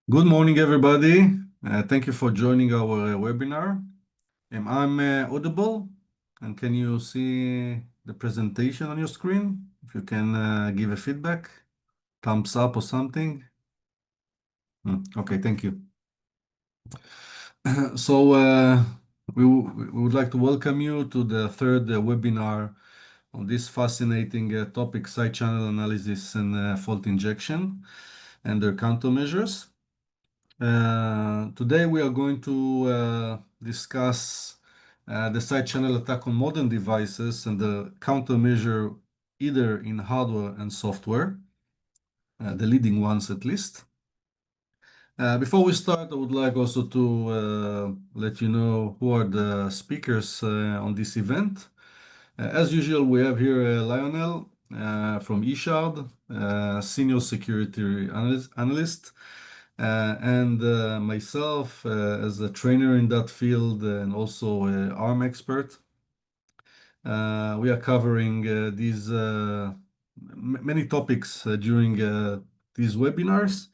Good morning, everybody. Thank you for joining our webinar. I'm audible, and can you see the presentation on your screen? If you can give a feedback, thumbs up or something. Okay, thank you. So we would like to welcome you to the third webinar on this fascinating topic, side channel analysis and fault injection and their countermeasures. Today we are going to discuss the side channel attack on modern devices and the countermeasure either in hardware and software, the leading ones at least. Before we start, I would like also to let you know who are the speakers on this event. As usual, we have here Lionel from eShard, Senior Security Analyst, and myself as a trainer in that field and also an ARM expert. We are covering these many topics during these webinars.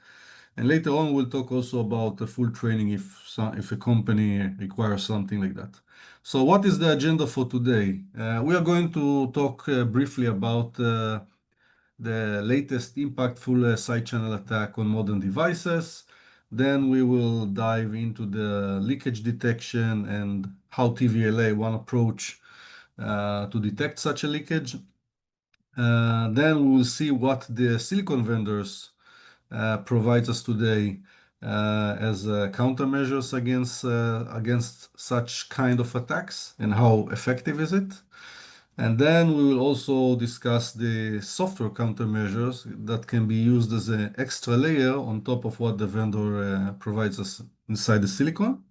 And later on, we'll talk also about the full training if a company requires something like that. So what is the agenda for today? We are going to talk briefly about the latest impactful side channel attack on modern devices. Then we will dive into the leakage detection and how TVLA, one approach to detect such a leakage. Then we will see what the silicon vendors provides us today as countermeasures against such kind of attacks and how effective is it. And then we will also discuss the software countermeasures that can be used as an extra layer on top of what the vendor provides us inside the silicon.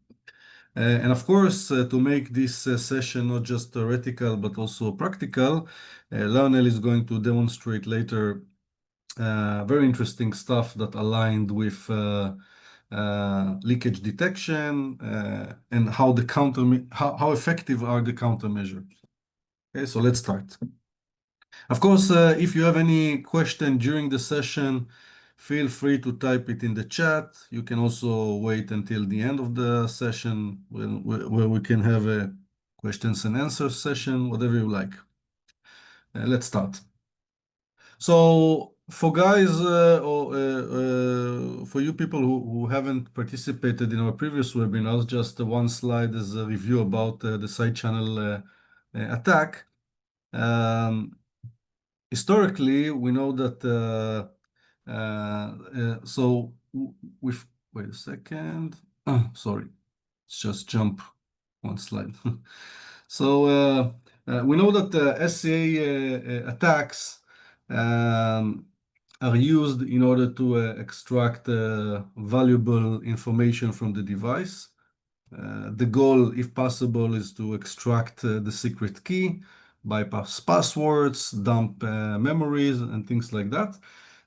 And of course, to make this session not just theoretical but also practical, Lionel is going to demonstrate later very interesting stuff that aligned with leakage detection and how effective are the countermeasures. Okay, so let's start. Of course, if you have any question during the session, feel free to type it in the chat. You can also wait until the end of the session where we can have a questions and answers session, whatever you like. Let's start. So for guys or for you people who haven't participated in our previous webinars, just one slide as a review about the side channel attack. Historically, we know that so with wait a second. Sorry, let's just jump one slide. So we know that SCA attacks are used in order to extract valuable information from the device. The goal, if possible, is to extract the secret key, bypass passwords, dump memories, and things like that.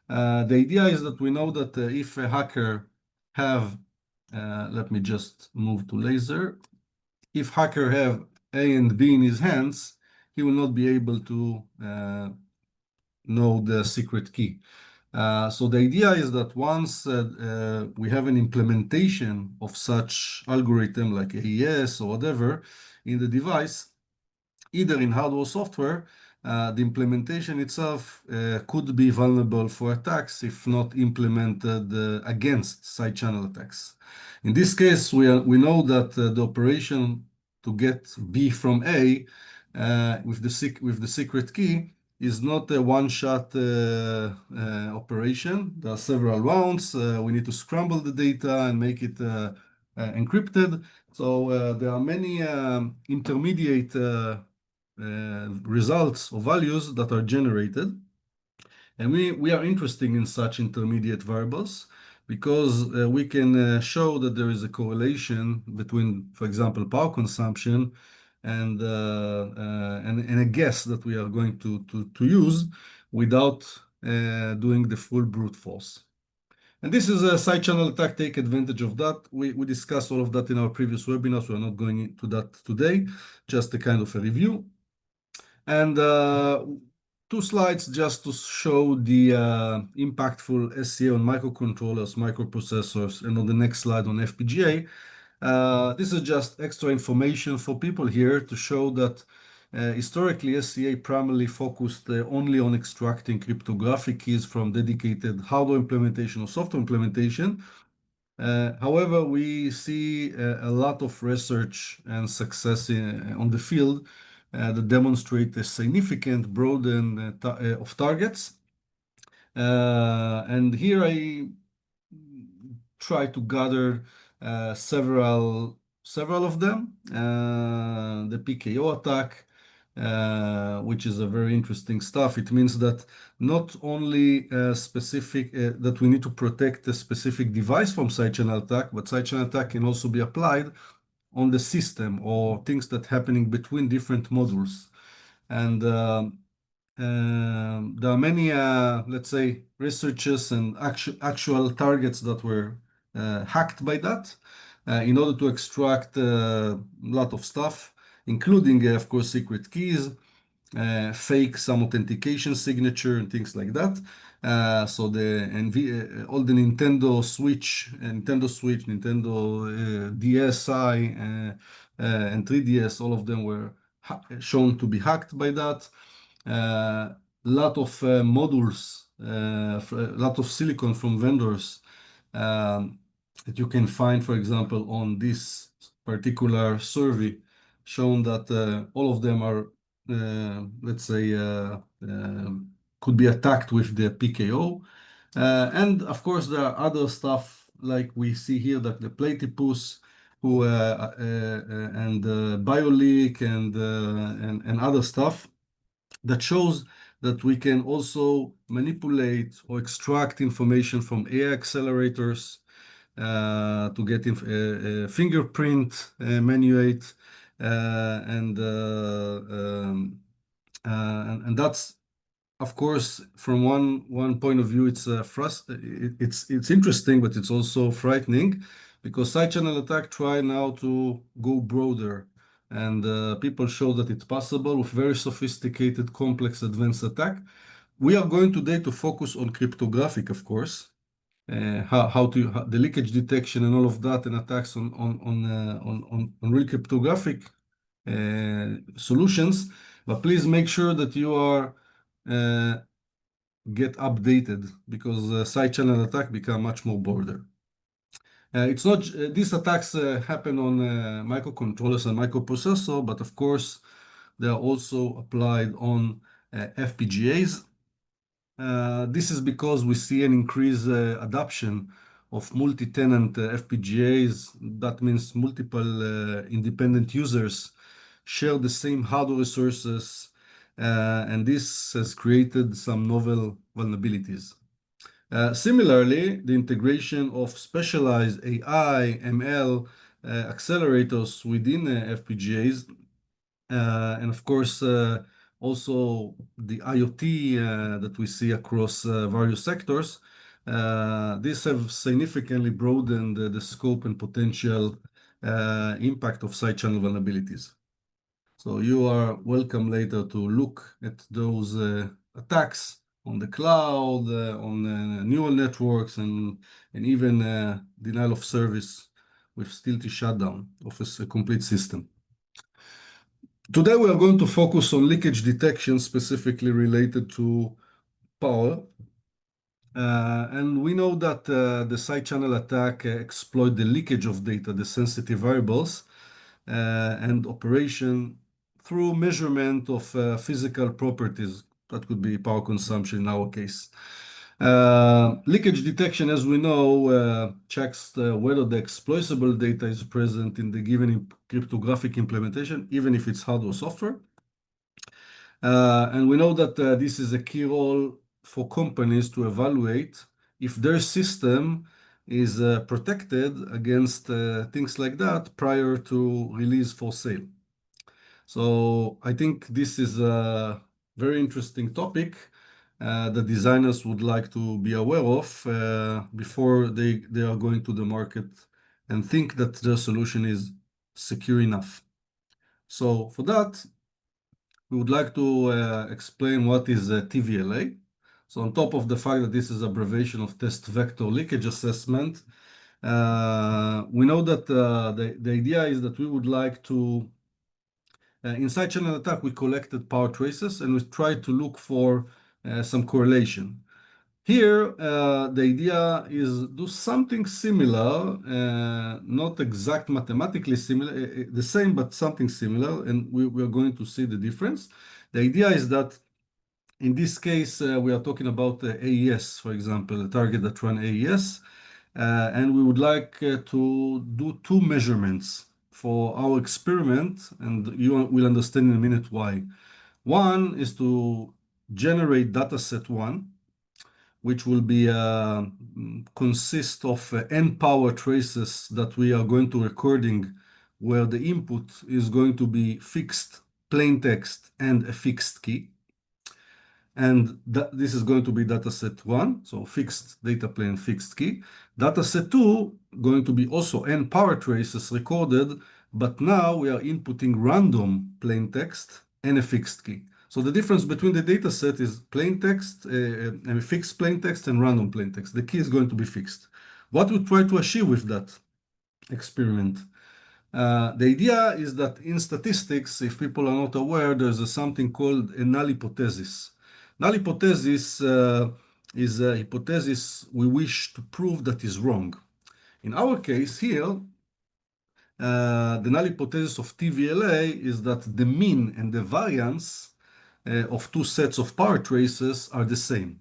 The idea is that we know that if a hacker let me just move to laser. If hacker have A and B in his hands, he will not be able to know the secret key. So the idea is that once we have an implementation of such algorithm like AES or whatever in the device, either in hardware or software, the implementation itself could be vulnerable for attacks if not implemented against side channel attacks. In this case, we know that the operation to get B from A with the secret key is not a one-shot operation. There are several rounds. We need to scramble the data and make it encrypted. So there are many intermediate results or values that are generated. And we are interested in such intermediate variables because we can show that there is a correlation between, for example, power consumption and a guess that we are going to use without doing the full brute force. And this is a side channel attack, take advantage of that. We discussed all of that in our previous webinars. We're not going into that today, just a kind of a review. And two slides just to show the impactful SCA on microcontrollers, microprocessors, and on the next slide on FPGA. This is just extra information for people here to show that historically SCA primarily focused only on extracting cryptographic keys from dedicated hardware implementation or software implementation. However, we see a lot of research and success on the field that demonstrate a significant broaden of targets. And here I try to gather several of them. The PKO attack, which is a very interesting stuff. It means that not only specific that we need to protect a specific device from side channel attack, but side channel attack can also be applied on the system or things that happening between different modules. And there are many, let's say, researchers and actual targets that were hacked by that in order to extract a lot of stuff, including, of course, secret keys, fake some authentication signature and things like that. So all the Nintendo Switch, Nintendo DSi, and 3DS, all of them were shown to be hacked by that. Lot of modules, a lot of silicon from vendors that you can find, for example, on this particular survey, shown that all of them are, let's say, could be attacked with the PKO. And of course, there are other stuff like we see here, that the platypus, who and BioLeak and other stuff that shows that we can also manipulate or extract information from AI accelerators to get fingerprint manuate, and that's, of course, from one point of view, it's interesting, but it's also frightening, because side channel attack try now to go broader, and people show that it's possible with very sophisticated, complex, advanced attack. We are going today to focus on cryptographic, of course, the leakage detection and all of that, and attacks on real cryptographic solutions. But please make sure that you are get updated, because side channel attack become much more broader. It's not these attacks happen on microcontrollers and microprocessor, but of course they are also applied on FPGAs. This is because we see an increased adoption of multi-tenant FPGAs. That means multiple independent users share the same hardware resources, and this has created some novel vulnerabilities. Similarly, the integration of specialized AI, ML accelerators within FPGAs, and of course, also the IoT that we see across various sectors, these have significantly broadened the scope and potential impact of side channel vulnerabilities. So you are welcome later to look at those attacks on the cloud, on neural networks, and even denial of service with stealthy shutdown of a complete system. Today we are going to focus on leakage detection, specifically related to power. And we know that the side channel attack exploit the leakage of data, the sensitive variables, and operation through measurement of physical properties. That could be power consumption in our case. Leakage detection, as we know, checks whether the exploitable data is present in the given cryptographic implementation, even if it's hardware or software. And we know that this is a key role for companies to evaluate if their system is protected against things like that prior to release for sale. So I think this is a very interesting topic that designers would like to be aware of before they are going to the market and think that their solution is secure enough. So for that, we would like to explain what is TVLA. So on top of the fact that this is abbreviation of test vector leakage assessment, we know that the idea is that we would like to, inside channel attack, we collected power traces and we tried to look for some correlation. Here, the idea is do something similar, not exact mathematically similar, the same, but something similar, and we are going to see the difference. The idea is that in this case, we are talking about AES, for example, a target that run AES, and we would like to do two measurements for our experiment, and you will understand in a minute why. One is to generate dataset one, which will be consist of n power traces that we are going to recording, where the input is going to be fixed plain text and a fixed key. And this is going to be dataset one, so fixed data plane, fixed key. Dataset two, going to be also n power traces recorded, but now we are inputting random plain text and a fixed key. So the difference between the dataset is plain text, and fixed plain text and random plain text. The key is going to be fixed. What we try to achieve with that experiment? The idea is that in statistics, if people are not aware, there's something called a null hypothesis. Null hypothesis is a hypothesis we wish to prove that is wrong. In our case here, the null hypothesis of TVLA is that the mean and the variance of two sets of power traces are the same.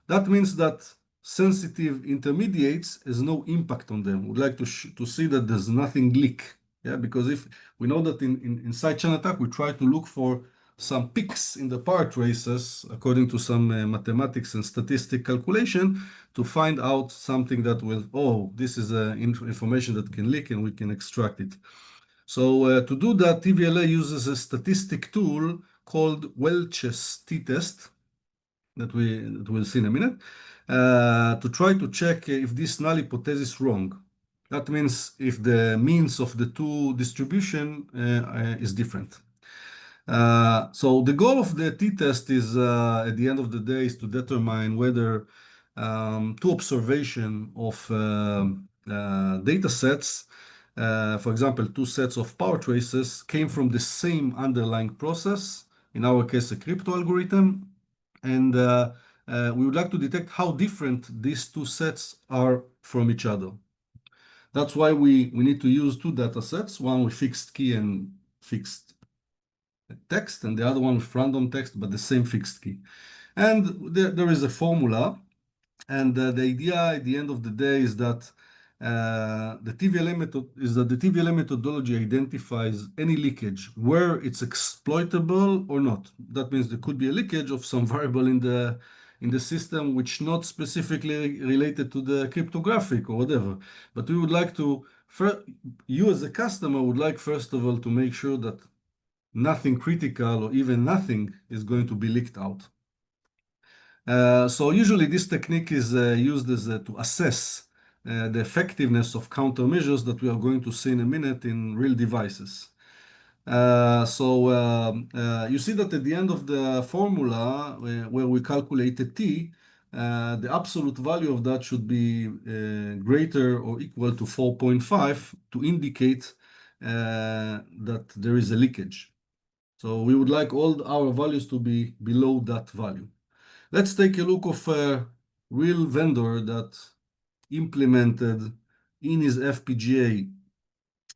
That means that sensitive intermediates has no impact on them. We'd like to see that there's nothing leak. Yeah, because if we know that inside channel attack, we try to look for some peaks in the power traces according to some mathematics and statistic calculation to find out something that will, oh, this is information that can leak and we can extract it. So to do that, TVLA uses a statistic tool called Welch's t-test that we'll see in a minute to try to check if this null hypothesis is wrong. That means if the means of the two distribution is different. So the goal of the t-test is, at the end of the day, is to determine whether two observation of data sets, for example, two sets of power traces, came from the same underlying process, in our case, a crypto algorithm, and we would like to detect how different these two sets are from each other. That's why we need to use two data sets, one with fixed key and fixed text, and the other one with random text, but the same fixed key. And there is a formula, and the idea at the end of the day is that the TVLA methodology identifies any leakage where it's exploitable or not. That means there could be a leakage of some variable in the system which not specifically related to the cryptographic or whatever. But we would like to, you as a customer would like first of all to make sure that nothing critical or even nothing is going to be leaked out. So usually this technique is used as to assess the effectiveness of countermeasures that we are going to see in a minute in real devices. You see that at the end of the formula where we calculate the t, the absolute value of that should be greater or equal to 4.5 to indicate that there is a leakage. So we would like all our values to be below that value. Let's take a look of a real vendor that implemented in his FPGA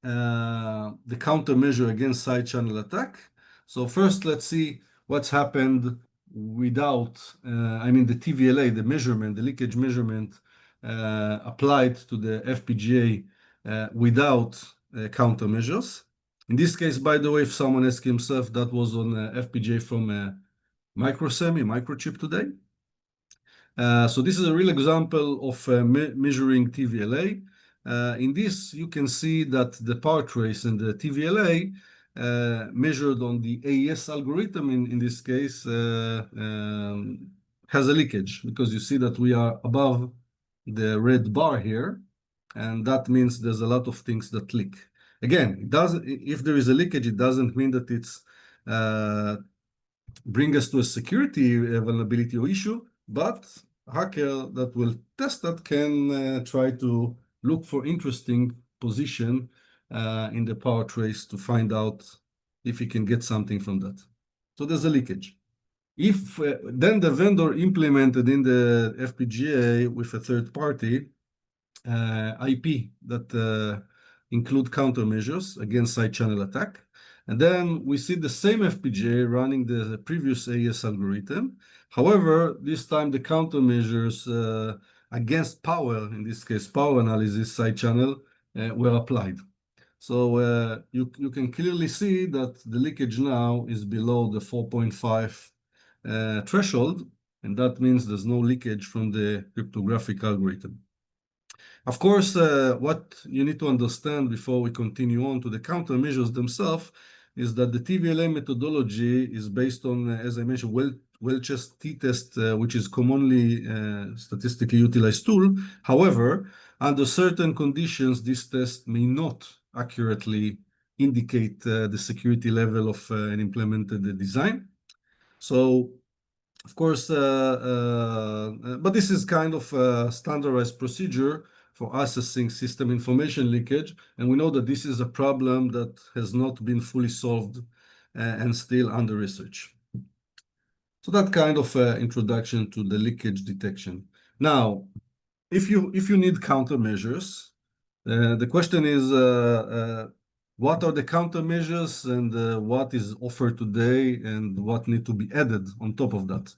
the countermeasure against side channel attack. So first, let's see what's happened without, the TVLA, the measurement, the leakage measurement applied to the FPGA without countermeasures. In this case, by the way, if someone asks himself, that was on FPGA from microchip today. So this is a real example of measuring TVLA. In this, you can see that the power trace and the TVLA measured on the AES algorithm, in this case, has a leakage because you see that we are above the red bar here, and that means there's a lot of things that leak. Again, if there is a leakage, it doesn't mean that it's bring us to a security vulnerability or issue, but a hacker that will test that can try to look for interesting position in the power trace to find out if he can get something from that. So there's a leakage. If then the vendor implemented in the FPGA with a third party IP that include countermeasures against side channel attack. And then we see the same FPGA running the previous AES algorithm. However, this time the countermeasures against power, in this case, power analysis side channel, were applied. So you can clearly see that the leakage now is below the 4.5 threshold, and that means there's no leakage from the cryptographic algorithm. Of course, what you need to understand before we continue on to the countermeasures themselves is that the TVLA methodology is based on, as I mentioned, Welch's t-test, which is commonly statistically utilized tool. However, under certain conditions, this test may not accurately indicate the security level of an implemented design. So of course, but this is kind of a standardized procedure for assessing system information leakage. And we know that this is a problem that has not been fully solved and still under research. So that kind of introduction to the leakage detection. Now, if you need countermeasures, the question is, what are the countermeasures and what is offered today and what need to be added on top of that?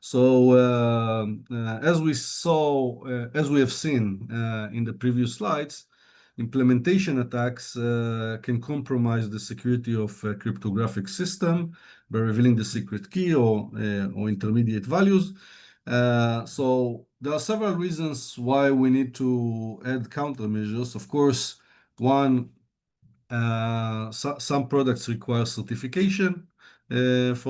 So as we saw, as we have seen in the previous slides, implementation attacks can compromise the security of a cryptographic system by revealing the secret key or intermediate values. So there are several reasons why we need to add countermeasures. Of course, one, some products require certification if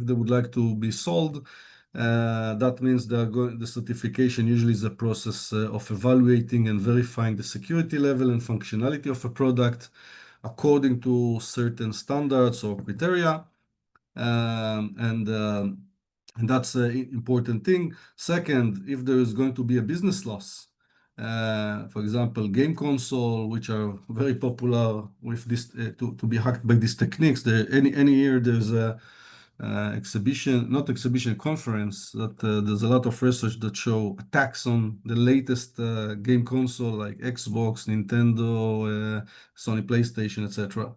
they would like to be sold. That means the certification usually is a process of evaluating and verifying the security level and functionality of a product according to certain standards or criteria. And that's an important thing. Second, if there is going to be a business loss, for example, game console, which are very popular with this to be hacked by these techniques. Any year there's a conference that there's a lot of research that show attacks on the latest game console like Xbox, Nintendo, Sony PlayStation, etc.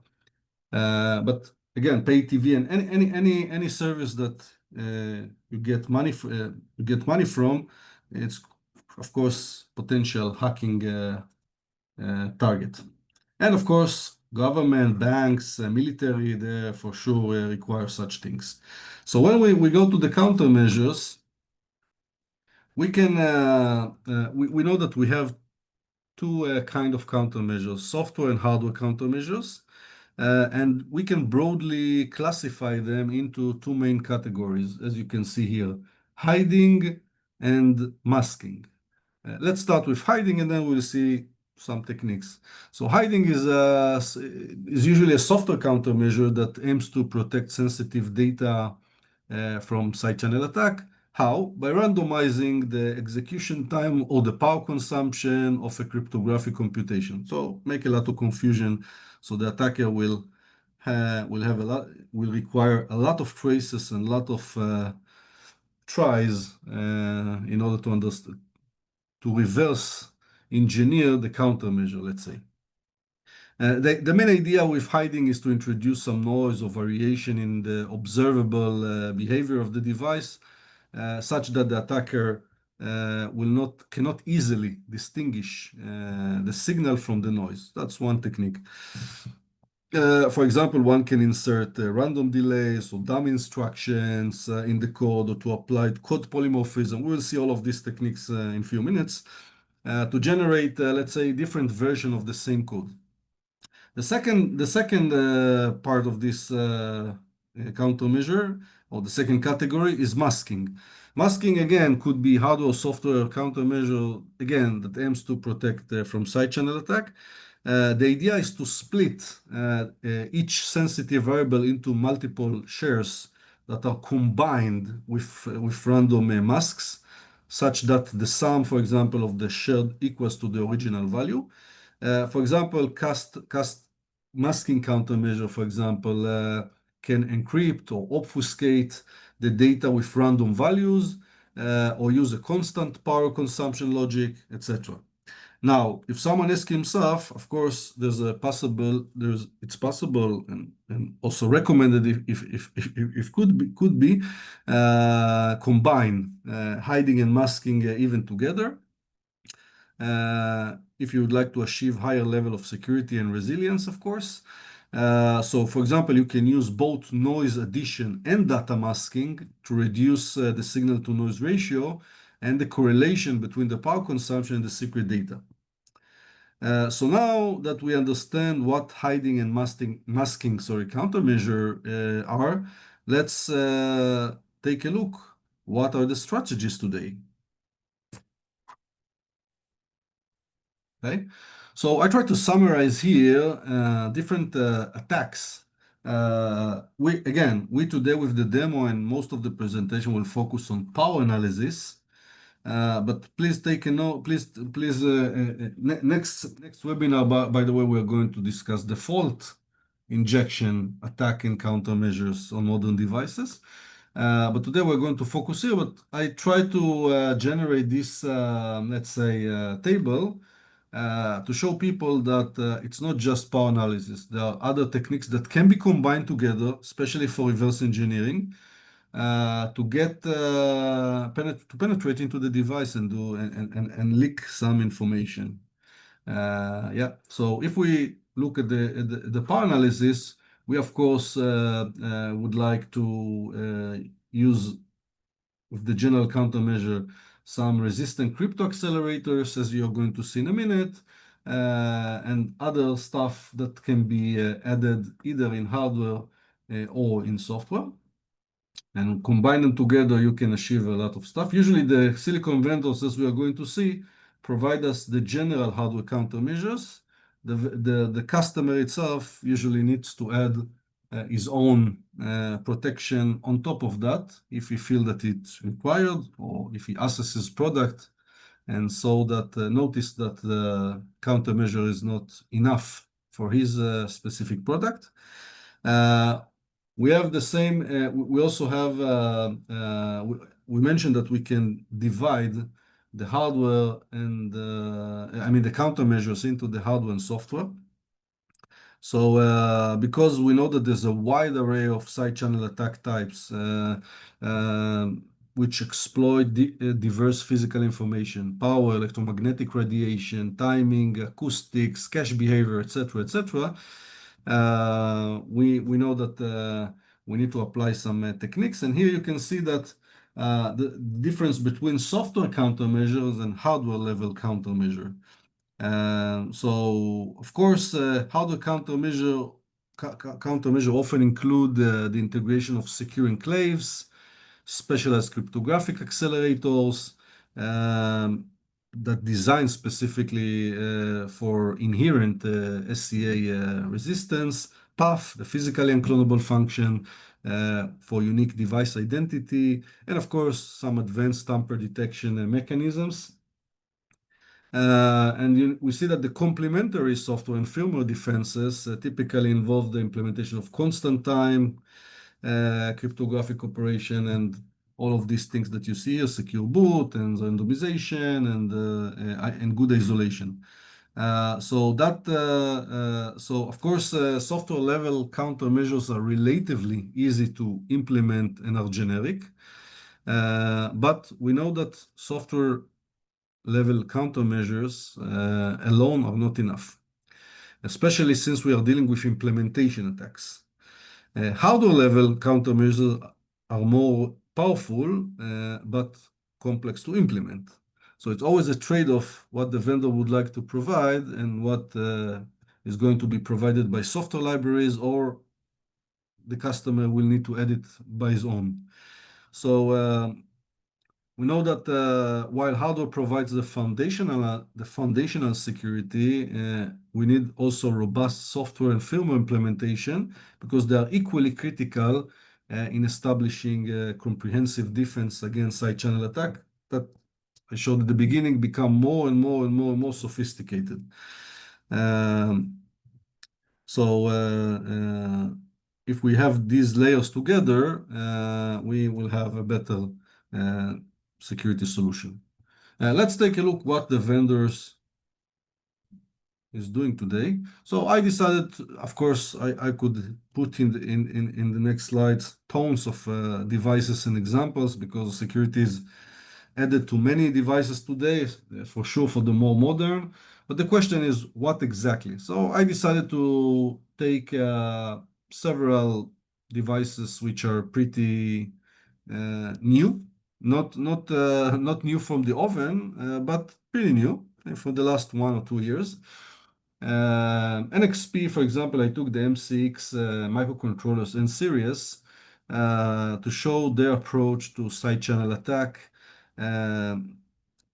But again, pay TV and any service that you get money from, it's of course potential hacking target. And of course, government, banks, military, they for sure require such things. So when we go to the countermeasures, we can we know that we have two kind of countermeasures: software and hardware countermeasures. And we can broadly classify them into two main categories, as you can see here: hiding and masking. Let's start with hiding, and then we'll see some techniques. So hiding is usually a software countermeasure that aims to protect sensitive data from side channel attack. How? By randomizing the execution time or the power consumption of a cryptographic computation. So make a lot of confusion. So the attacker will require a lot of traces and a lot of tries in order to understand, to reverse engineer the countermeasure, let's say. The main idea with hiding is to introduce some noise or variation in the observable behavior of the device, such that the attacker cannot easily distinguish the signal from the noise. That's one technique. For example, one can insert random delays or dumb instructions in the code, or to apply code polymorphism. We will see all of these techniques in a few minutes to generate, let's say, different version of the same code. The second part of this countermeasure, or the second category, is masking. Masking, again, could be hardware or software countermeasure, again, that aims to protect from side channel attack. The idea is to split each sensitive variable into multiple shares that are combined with random masks, such that the sum, for example, of the shared equals to the original value. For example, cast masking countermeasure, for example, can encrypt or obfuscate the data with random values or use a constant power consumption logic, etc. Now, if someone asks himself, of course, it's possible and also recommended if could be combine hiding and masking even together. If you would like to achieve higher level of security and resilience, of course. So, for example, you can use both noise addition and data masking to reduce the signal to noise ratio and the correlation between the power consumption and the secret data. So now that we understand what hiding and masking countermeasure are, let's take a look. What are the strategies today? Okay, so I try to summarize here different attacks. We today with the demo and most of the presentation will focus on power analysis. But please take a note. Please. Next webinar, by the way, we are going to discuss the fault injection attack and countermeasures on modern devices. But today we're going to focus here. But I try to generate this, let's say, table to show people that it's not just power analysis. There are other techniques that can be combined together, especially for reverse engineering to get to penetrate into the device and do and leak some information. Yeah. So if we look at the power analysis, we of course would like to use with the general countermeasure some resistant crypto accelerators, as you're going to see in a minute, and other stuff that can be added either in hardware or in software. And combine them together, you can achieve a lot of stuff. Usually, the silicon vendors, as we are going to see, provide us the general hardware countermeasures. The customer itself usually needs to add his own protection on top of that if he feels that it's required or if he assesses product and so that notice that the countermeasure is not enough for his specific product. We have the same, we also have, we mentioned that we can divide the hardware and, the countermeasures into the hardware and software. So, because we know that there's a wide array of side channel attack types which exploit diverse physical information, power, electromagnetic radiation, timing, acoustics, cache behavior, etc., etc. We know that we need to apply some techniques, and here you can see that the difference between software countermeasures and hardware level countermeasure. So, of course, hardware countermeasure often include the integration of secure enclaves, specialized cryptographic accelerators that design specifically for inherent SCA resistance, PUF, the physically unclonable function for unique device identity, and of course, some advanced tamper detection mechanisms. We see that the complementary software and firmware defenses typically involve the implementation of constant time, cryptographic operation, and all of these things that you see here, secure boot and randomization and good isolation. So of course, software level countermeasures are relatively easy to implement and are generic. But we know that software level countermeasures alone are not enough, especially since we are dealing with implementation attacks. Hardware level countermeasures are more powerful, but complex to implement. So it's always a trade-off what the vendor would like to provide and what is going to be provided by software libraries, or the customer will need to edit by his own. So We know that while hardware provides the foundational security, we need also robust software and firmware implementation because they are equally critical in establishing a comprehensive defense against side channel attack that I showed at the beginning become more and more and more and more sophisticated. Um, so if we have these layers together, we will have a better uh, security solution. Let's take a look what the vendors is doing today. So I decided, of course, I could put in the next slides tons of devices and examples because security is added to many devices today, for sure for the more modern. But the question is, what exactly? So I decided to take several devices which are pretty new, not new from the oven, but pretty new for the last 1 or 2 years. NXP, for example, I took the MCX microcontrollers in series to show their approach to side channel attack and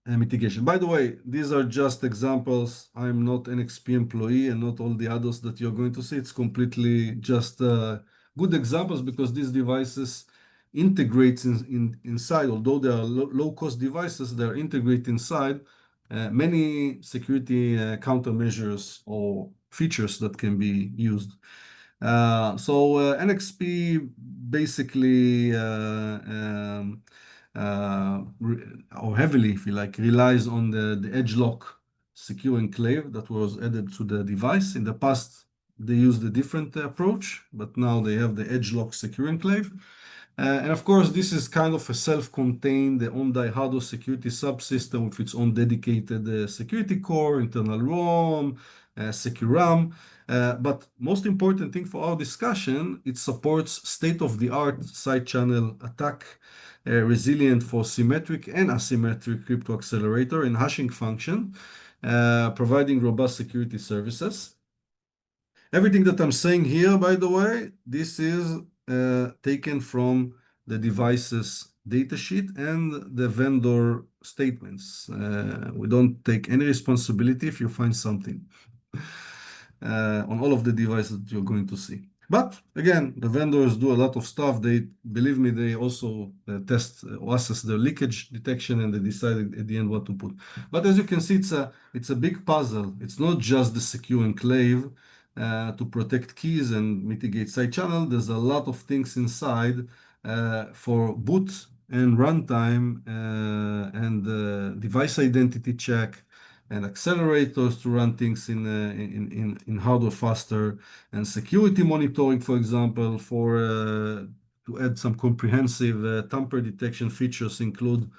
mitigation. By the way, these are just examples. I'm not an XP employee and not all the others that you're going to see. It's completely just good examples because these devices integrate inside, although they are low-cost devices, they're integrated inside many security countermeasures or features that can be used. NXP basically or heavily, if you like, relies on the edge lock secure enclave that was added to the device. In the past, they used a different approach, but now they have the edge lock secure enclave. And of course, this is kind of a self-contained on-die hardware security subsystem with its own dedicated security core, internal ROM, secure RAM. But most important thing for our discussion, it supports state-of-the-art side channel attack, resilient for symmetric and asymmetric crypto accelerator and hashing function, providing robust security services. Everything that I'm saying here, by the way, this is taken from the device's datasheet and the vendor statements. We don't take any responsibility if you find something on all of the devices that you're going to see. But again, the vendors do a lot of stuff. They believe me, they also test or assess the leakage detection and they decide at the end what to put. But as you can see, it's a big puzzle. It's not just the secure enclave to protect keys and mitigate side channel. There's a lot of things inside for boot and runtime and device identity check and accelerators to run things in hardware faster, and security monitoring, for example, to add some comprehensive tamper detection features include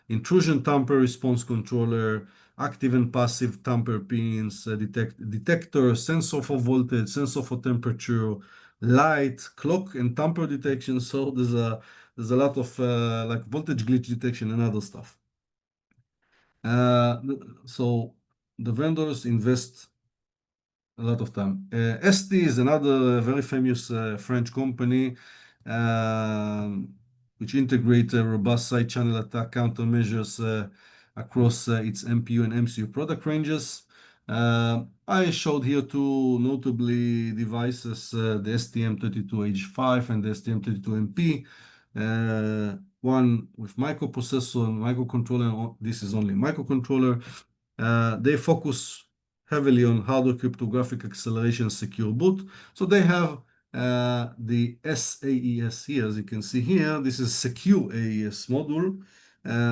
intrusion tamper response controller, active and passive tamper pins, detector, sensor for voltage, sensor for temperature, light, clock, and tamper detection. So there's a lot of like voltage glitch detection and other stuff. So the vendors invest a lot of time. ST is another very famous French company which integrate robust side channel attack countermeasures across its MPU and MCU product ranges. I showed here two notably devices, the STM32H5 and the STM32MP. One with microprocessor and microcontroller. This is only microcontroller. They focus heavily on hardware cryptographic acceleration secure boot. So they have the SAES here, as you can see here. This is secure AES module.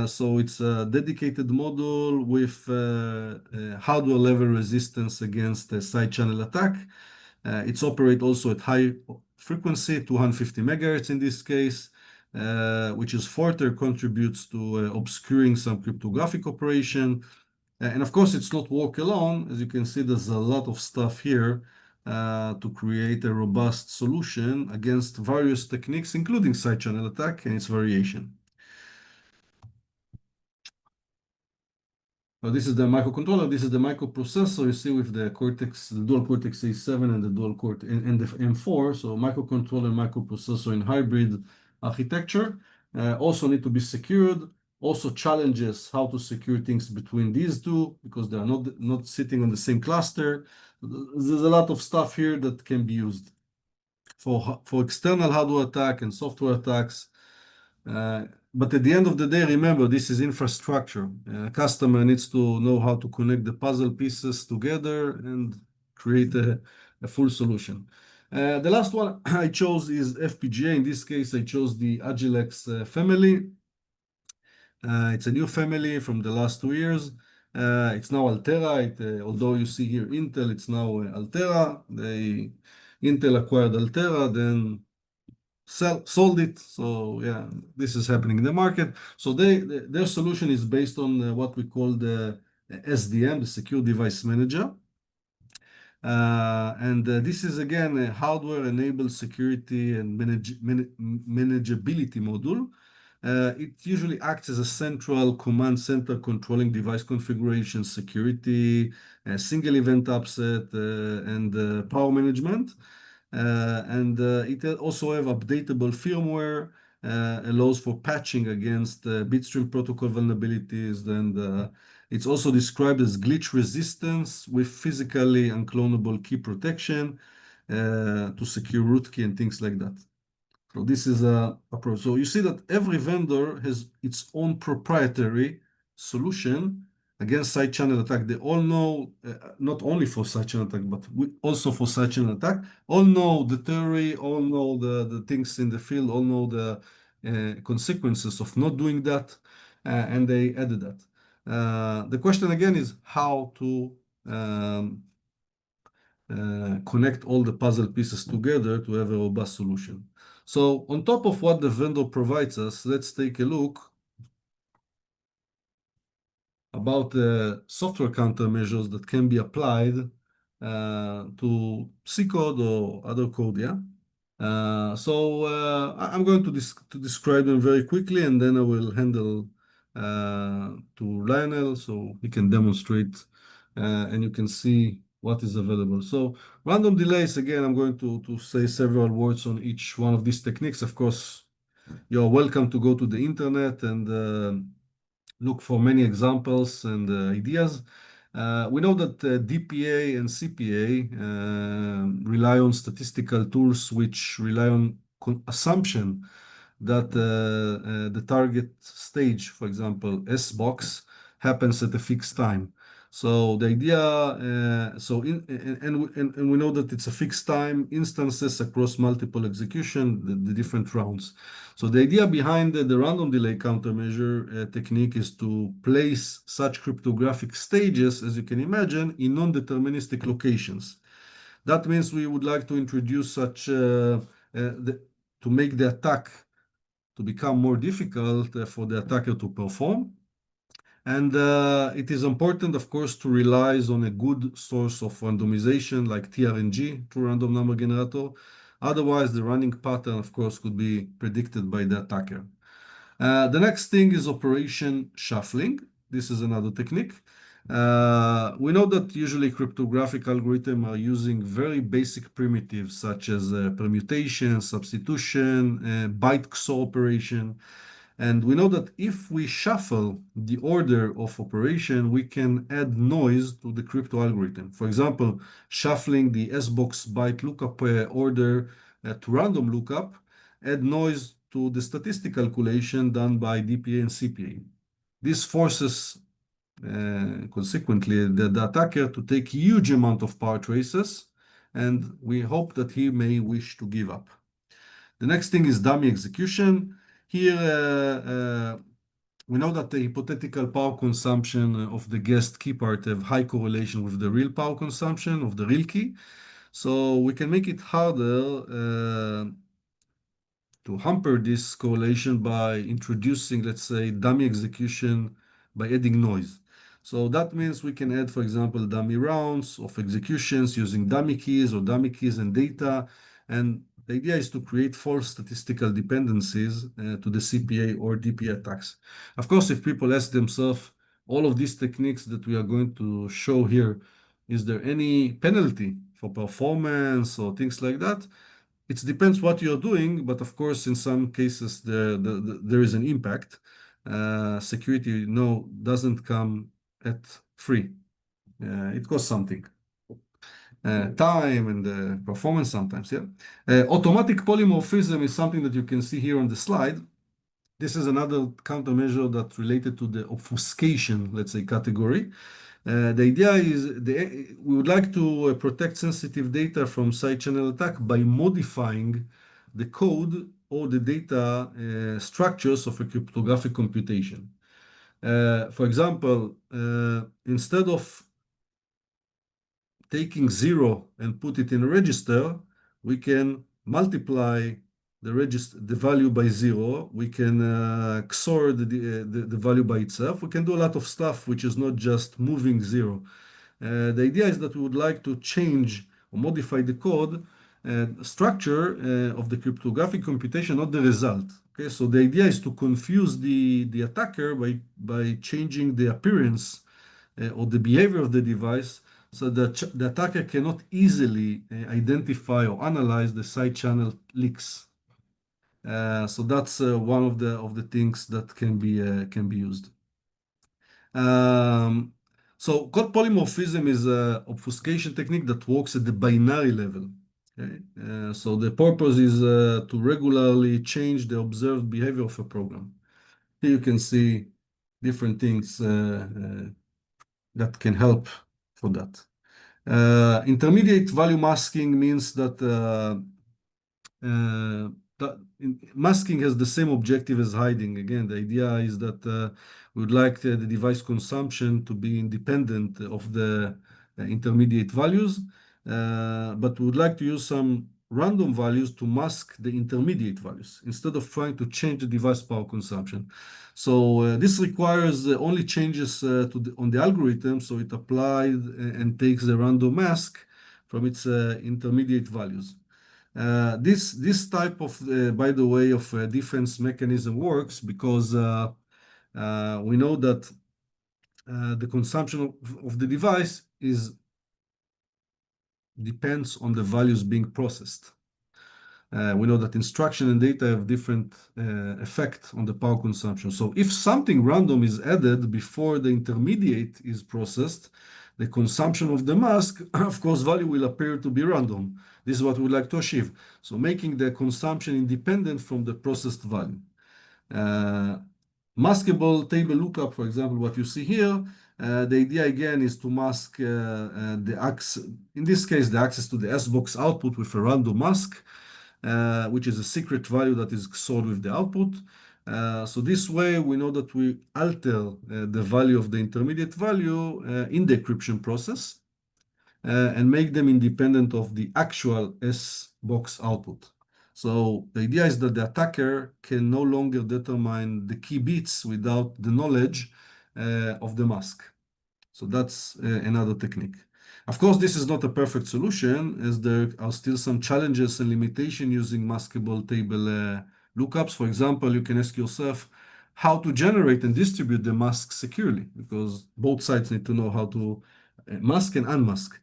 So it's a dedicated module with hardware level resistance against a side channel attack. It's operate also at high frequency, 250 megahertz in this case, which is further contributes to obscuring some cryptographic operation. And of course, it's not work alone. As you can see, there's a lot of stuff here to create a robust solution against various techniques, including side channel attack and its variation. This is the microcontroller. This is the microprocessor. You see with the Cortex, the dual Cortex A7 and the dual Cortex and the M4. So microcontroller and microprocessor in hybrid architecture also need to be secured. Also challenges how to secure things between these two because they are not sitting on the same cluster. There's a lot of stuff here that can be used for external hardware attack and software attacks. But at the end of the day, remember, this is infrastructure. Customer needs to know how to connect the puzzle pieces together and create a full solution. The last one I chose is FPGA. In this case, I chose the Agilex family. It's a new family from the last 2 years. It's now Altera. Although you see here Intel, it's now Altera. Intel acquired Altera, then sold it. So yeah, this is happening in the market. So their solution is based on what we call the SDM, the Secure Device Manager. And this is again a hardware-enabled security and manageability module. It usually acts as a central command center controlling device configuration, security, single event upset, and power management. And it also have updatable firmware, allows for patching against bitstream protocol vulnerabilities, and it's also described as glitch resistance with physically unclonable key protection to secure root key and things like that. So this is a approach. So you see that every vendor has its own proprietary solution against side channel attack. They all know, not only for side channel attack, but also for side channel attack, all know the theory, all know the things in the field, all know the consequences of not doing that, and they added that. The question again is how to connect all the puzzle pieces together to have a robust solution. So on top of what the vendor provides us, let's take a look about the software countermeasures that can be applied to C code or other code, yeah? I'm going to describe them very quickly, and then I will handle to Lionel so he can demonstrate and you can see what is available. So random delays, again, I'm going to say several words on each one of these techniques. Of course, you're welcome to go to the internet and look for many examples and ideas. We know that DPA and CPA rely on statistical tools which rely on assumption that the target stage, for example, S box, happens at a fixed time. So the idea, and we know that it's a fixed time instances across multiple execution, the different rounds. So the idea behind the random delay countermeasure technique is to place such cryptographic stages, as you can imagine, in non-deterministic locations. That means we would like to introduce such to make the attack to become more difficult for the attacker to perform. And it is important, of course, to rely on a good source of randomization like TRNG, true random number generator. Otherwise, the running pattern, of course, could be predicted by the attacker. The next thing is operation shuffling. This is another technique. We know that usually cryptographic algorithms are using very basic primitives such as permutation, substitution, byte XOR operation. And we know that if we shuffle the order of operation, we can add noise to the crypto algorithm. For example, shuffling the SBox byte lookup order to random lookup, add noise to the statistical calculation done by DPA and CPA. This forces, consequently, the attacker to take huge amount of power traces, and we hope that he may wish to give up. The next thing is dummy execution. Here, we know that the hypothetical power consumption of the guest key part have high correlation with the real power consumption of the real key. So we can make it harder to hamper this correlation by introducing, let's say, dummy execution by adding noise. So that means we can add, for example, dummy rounds of executions using dummy keys or dummy keys and data. And the idea is to create false statistical dependencies to the CPA or DPA attacks. Of course, if people ask themselves, all of these techniques that we are going to show here, is there any penalty for performance or things like that? It depends what you're doing, but of course, in some cases, there is an impact. security, no, doesn't come at free. It costs something. Time and performance sometimes, yeah. Automatic polymorphism is something that you can see here on the slide. This is another countermeasure that's related to the obfuscation, let's say, category. The idea is we would like to protect sensitive data from side channel attack by modifying the code or the data structures of a cryptographic computation. For example, instead of taking 0 and put it in a register, we can multiply the value by 0. We can XOR the value by itself. We can do a lot of stuff which is not just moving 0. The idea is that we would like to change or modify the code structure of the cryptographic computation, not the result. Okay, so the idea is to confuse the attacker by changing the appearance or the behavior of the device so that the attacker cannot easily identify or analyze the side channel leaks. So that's one of the things that can be used. So code polymorphism is an obfuscation technique that works at the binary level. Okay? So the purpose is to regularly change the observed behavior of a program. Here you can see different things that can help for that. Intermediate value masking means that masking has the same objective as hiding. Again, the idea is that we would like the device consumption to be independent of the intermediate values, but we would like to use some random values to mask the intermediate values instead of trying to change the device power consumption. So this requires only changes on the algorithm, so it applies and takes the random mask from its intermediate values. This type of, by the way, of defense mechanism works because we know that the consumption of the device depends on the values being processed. We know that instruction and data have different effect on the power consumption. So if something random is added before the intermediate is processed, the consumption of the mask, of course, value will appear to be random. This is what we would like to achieve. So making the consumption independent from the processed value. Maskable table lookup, for example, what you see here, the idea again is to mask the access, in this case, the access to the SBox output with a random mask, which is a secret value that is stored with the output. So this way, we know that we alter the value of the intermediate value in the encryption process and make them independent of the actual SBox output. So the idea is that the attacker can no longer determine the key bits without the knowledge of the mask. So that's another technique. Of course, this is not a perfect solution, as there are still some challenges and limitations using maskable table lookups. For example, you can ask yourself how to generate and distribute the mask securely, because both sides need to know how to mask and unmask.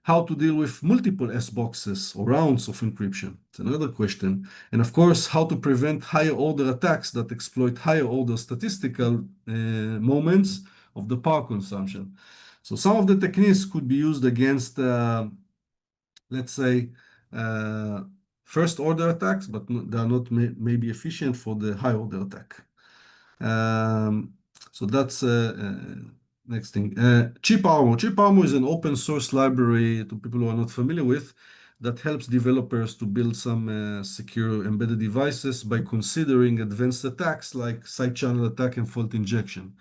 How to deal with multiple SBoxes or rounds of encryption. It's another question. And of course, how to prevent higher order attacks that exploit higher order statistical moments of the power consumption. So some of the techniques could be used against, let's say, first order attacks, but they are not maybe efficient for the high order attack. So that's next thing. Chip Armor. Chip Armor is an open source library to people who are not familiar with that helps developers to build some secure embedded devices by considering advanced attacks like side channel attack and fault injection.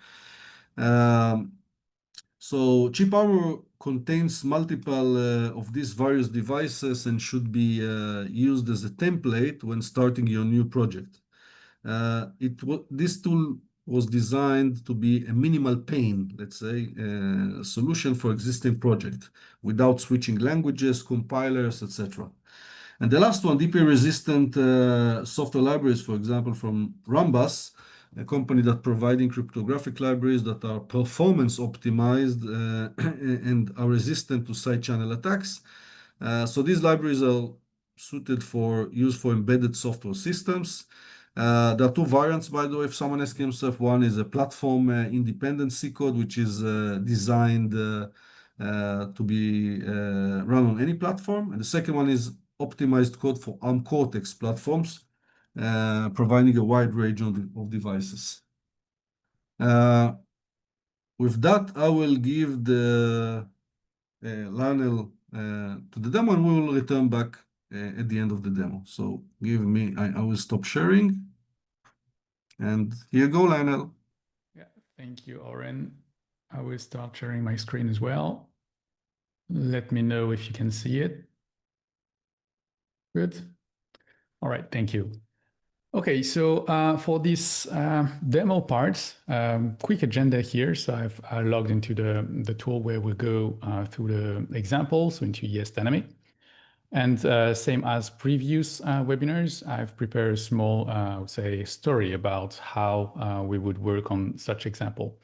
So chip armor contains multiple of these various devices and should be used as a template when starting your new project. This tool was designed to be a minimal pain, let's say, solution for existing project without switching languages, compilers, etc. And the last one, DP resistant software libraries, for example, from Rambus, a company that providing cryptographic libraries that are performance optimized and are resistant to side channel attacks. So these libraries are suited for use for embedded software systems. There are two variants, by the way, if someone asks himself. One is a platform independent C code, which is designed to be run on any platform. And the second one is optimized code for ARM Cortex platforms, providing a wide range of devices. With that, I will give the Lionel to the demo, and we will return back at the end of the demo. So give me, I will stop sharing. And here you go, Lionel. Yeah, thank you, Oren. I will start sharing my screen as well. Let me know if you can see it. Good. All right, thank you. Okay, so for this demo part, quick agenda here. So I've logged into the tool where we'll go through the examples, so into esDynamic. And same as previous webinars, I've prepared a small, I would say, story about how we would work on such example.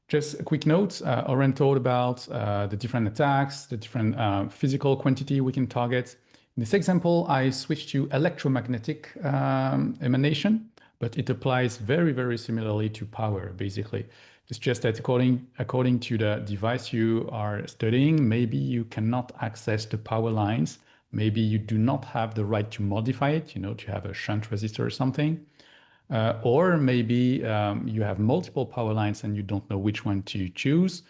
Just a quick note, Oren told about the different attacks, the different physical quantity we can target. In this example, I switched to electromagnetic emanation, but it applies very, very similarly to power, basically. It's just that according to the device you are studying, maybe you cannot access the power lines. Maybe you do not have the right to modify it, to have a shunt resistor or something. Or maybe you have multiple power lines and you don't know which one to choose.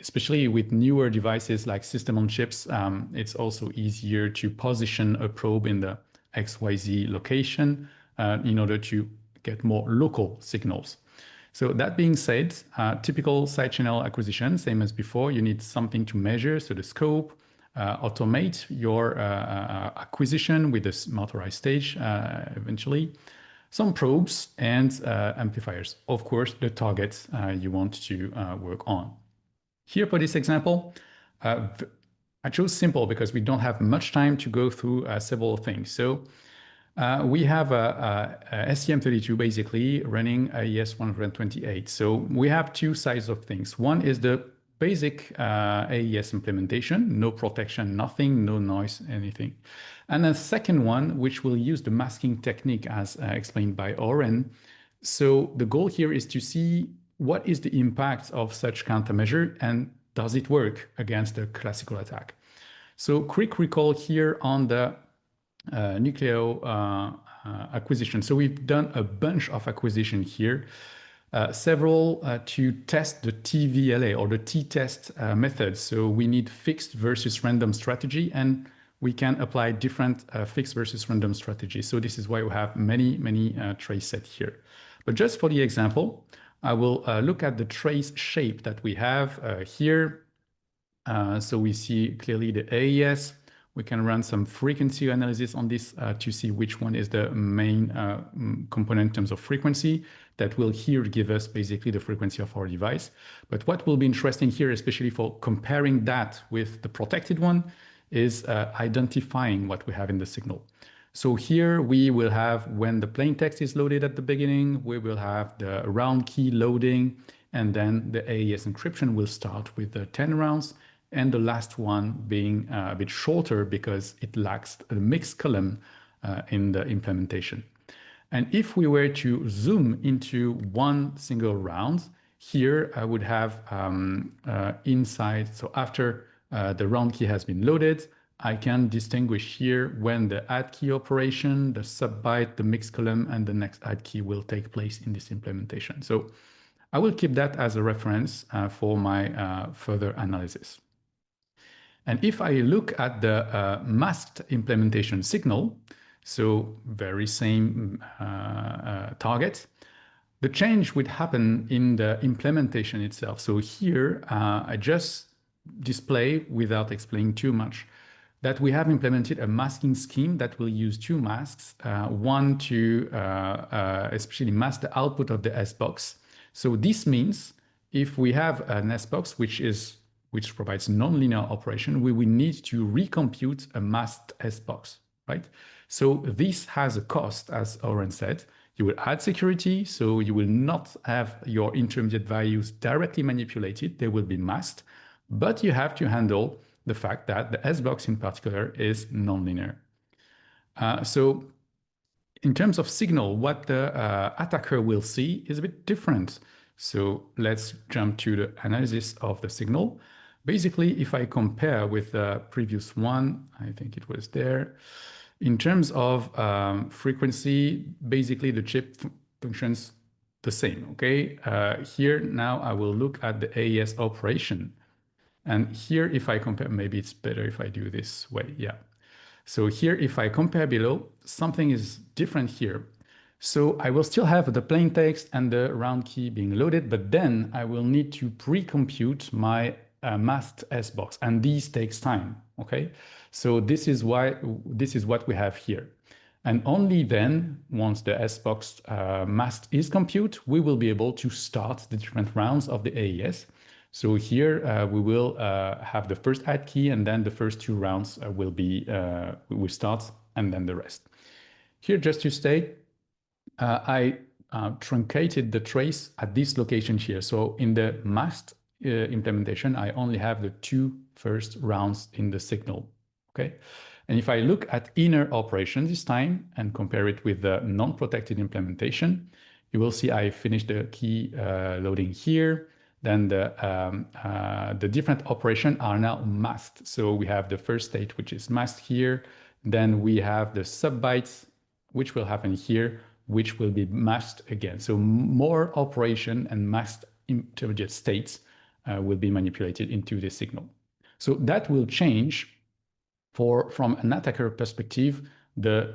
Especially with newer devices like system on chips, it's also easier to position a probe in the XYZ location in order to get more local signals. So that being said, typical side channel acquisition, same as before, you need something to measure, so the scope, automate your acquisition with this motorized stage eventually, some probes and amplifiers. Of course, the targets you want to work on. Here for this example, I chose simple because we don't have much time to go through several things. So we have a STM32 basically running AES 128. So we have two sides of things. One is the basic AES implementation, no protection, nothing, no noise, anything. And the second one, which will use the masking technique as explained by Oren. So the goal here is to see what is the impact of such countermeasure and does it work against the classical attack. So quick recall here on the nucleo acquisition. So we've done a bunch of acquisition here, several to test the TVLA or the t-test method. So we need fixed versus random strategy, and we can apply different fixed versus random strategies. So this is why we have many trace set here. But just for the example, I will look at the trace shape that we have here. So we see clearly the AES. We can run some frequency analysis on this to see which one is the main component in terms of frequency. That will here give us basically the frequency of our device. But what will be interesting here, especially for comparing that with the protected one, is identifying what we have in the signal. So here we will have, when the plain text is loaded at the beginning, we will have the round key loading, and then the AES encryption will start with the 10 rounds, and the last one being a bit shorter because it lacks a mixed column in the implementation. And if we were to zoom into one single round, here I would have inside, so after the round key has been loaded, I can distinguish here when the add key operation, the sub byte, the mixed column, and the next add key will take place in this implementation. So I will keep that as a reference for my further analysis. And if I look at the masked implementation signal, so very same target, the change would happen in the implementation itself. So here I just display, without explaining too much, that we have implemented a masking scheme that will use two masks, one to especially mask the output of the S-box. So this means if we have an S-box which provides nonlinear operation, we will need to recompute a masked S-box, right? So this has a cost, as Oren said. You will add security, so you will not have your intermediate values directly manipulated. They will be masked, but you have to handle the fact that the S-box in particular is nonlinear. So in terms of signal, what the attacker will see is a bit different. So let's jump to the analysis of the signal. Basically, if I compare with the previous one, I think it was there. In terms of frequency, basically the chip functions the same, okay? Here now I will look at the AES operation. And here if I compare, maybe it's better if I do this way, yeah. So here if I compare below, something is different here. So I will still have the plain text and the round key being loaded, but then I will need to pre-compute my masked S box, and these takes time, okay? So this is what we have here. And only then, once the S box masked is compute, we will be able to start the different rounds of the AES. So here we will have the first add key, and then the first two rounds will start, and then the rest. Here, just to state, I truncated the trace at this location here. So in the masked implementation, I only have the two first rounds in the signal, okay? And if I look at inner operation this time and compare it with the non-protected implementation, you will see I finished the key loading here. Then the different operations are now masked. So we have the first state, which is masked here. Then we have the sub-bytes, which will happen here, which will be masked again. So more operation and masked intermediate states will be manipulated into the signal. So that will change from an attacker perspective, the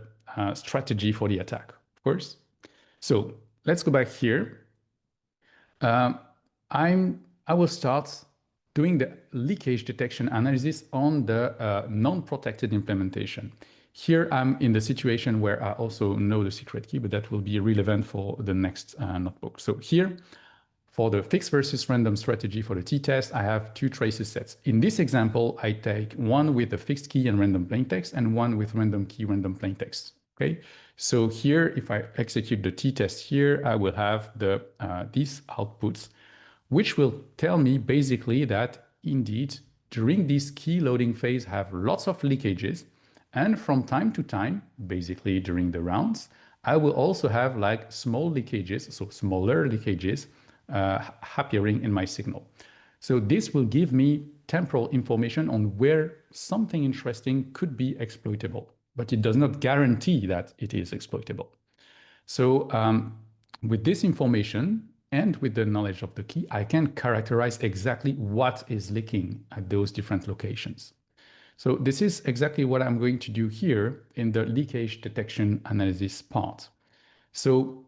strategy for the attack, of course. So let's go back here. I will start doing the leakage detection analysis on the non-protected implementation. Here I'm in the situation where I also know the secret key, but that will be relevant for the next notebook. So here, for the fixed versus random strategy for the t-test, I have two traces sets. In this example, I take one with the fixed key and random plaintext and one with random key, random plaintext. Okay, so here, if I execute the t-test here, I will have these outputs, which will tell me basically that indeed, during this key loading phase, I have lots of leakages. And from time to time, basically during the rounds, I will also have like small leakages, so smaller leakages, appearing in my signal. So this will give me temporal information on where something interesting could be exploitable, but it does not guarantee that it is exploitable. So with this information and with the knowledge of the key, I can characterize exactly what is leaking at those different locations. So this is exactly what I'm going to do here in the leakage detection analysis part. So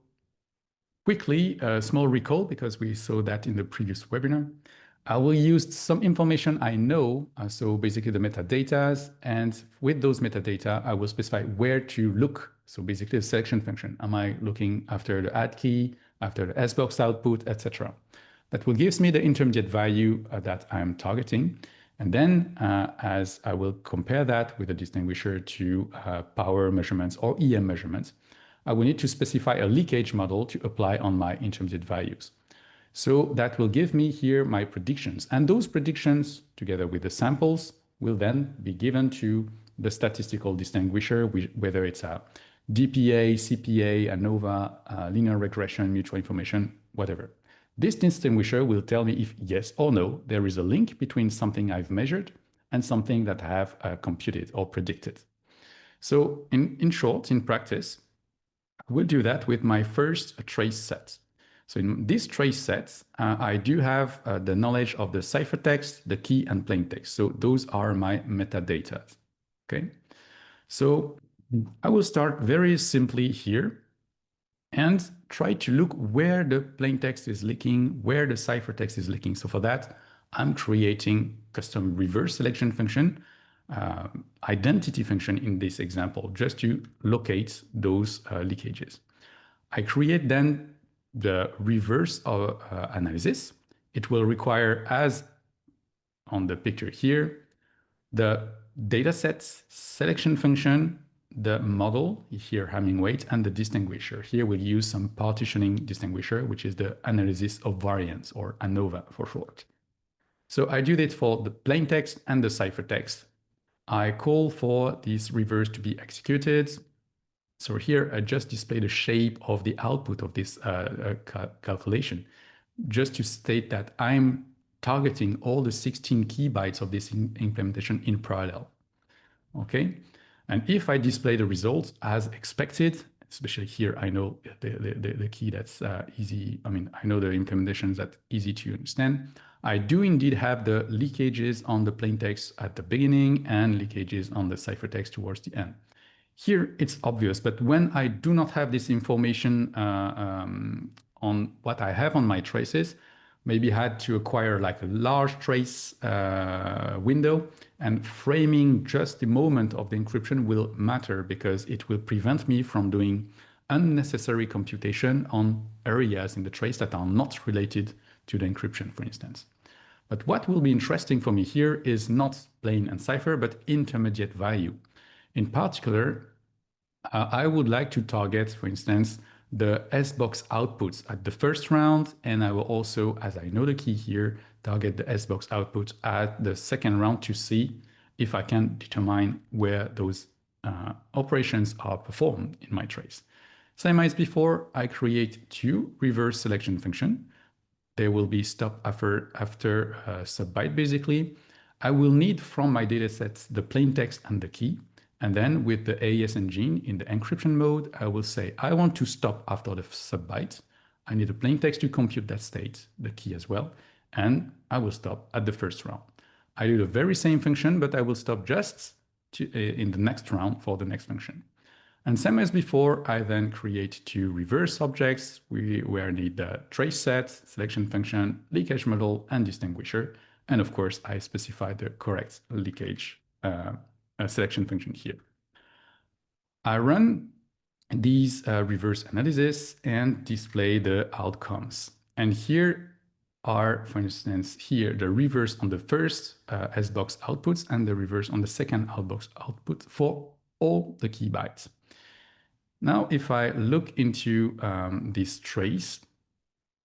quickly, a small recall, because we saw that in the previous webinar. I will use some information I know, so basically the metadata, and with those metadata, I will specify where to look. So basically the selection function. Am I looking after the add key, after the SBox output, etc. That will give me the intermediate value that I'm targeting. And then as I will compare that with a distinguisher to power measurements or EM measurements, I will need to specify a leakage model to apply on my intermediate values. So that will give me here my predictions. And those predictions, together with the samples, will then be given to the statistical distinguisher, whether it's a DPA, CPA, ANOVA, linear regression, mutual information, whatever. This distinguisher will tell me if yes or no, there is a link between something I've measured and something that I have computed or predicted. So in short, in practice, I will do that with my first trace set. So in this trace set, I do have the knowledge of the ciphertext, the key, and plaintext. So those are my metadata. Okay. So I will start very simply here and try to look where the plaintext is leaking, where the ciphertext is leaking. So for that, I'm creating custom reverse selection function, identity function in this example, just to locate those leakages. I create then the reverse of analysis. It will require, as on the picture here, the datasets selection function, the model, here Hamming weight, and the distinguisher. Here we'll use some partitioning distinguisher, which is the analysis of variance, or ANOVA for short. So I do that for the plaintext and the ciphertext. I call for this reverse to be executed. So here I just display the shape of the output of this calculation, just to state that I'm targeting all the 16 key bytes of this implementation in parallel. Okay, and if I display the results as expected, especially here, I know the key that's easy. I mean, I know the implementations that easy to understand. I do indeed have the leakages on the plain text at the beginning and leakages on the ciphertext towards the end. Here it's obvious, but when I do not have this information on what I have on my traces, maybe I had to acquire like a large trace window, and framing just the moment of the encryption will matter because it will prevent me from doing unnecessary computation on areas in the trace that are not related to the encryption, for instance. But what will be interesting for me here is not plain and cipher, but intermediate value. In particular, I would like to target, for instance, the SBox outputs at the first round, and I will also, as I know the key here, target the SBox output at the second round to see if I can determine where those operations are performed in my trace. Same as before, I create two reverse selection functions. They will be stopped after sub-byte, basically. I will need from my datasets the plain text and the key. And then with the AES engine in the encryption mode, I will say, I want to stop after the sub-byte. I need a plain text to compute that state, the key as well. And I will stop at the first round. I do the very same function, but I will stop just in the next round for the next function. And same as before, I then create two reverse objects where I need the trace set, selection function, leakage model, and distinguisher. And of course, I specify the correct leakage selection function here. I run these reverse analysis and display the outcomes. And here are, for instance, here the reverse on the first SBox outputs and the reverse on the second SBox output for all the key bytes. Now, if I look into this trace,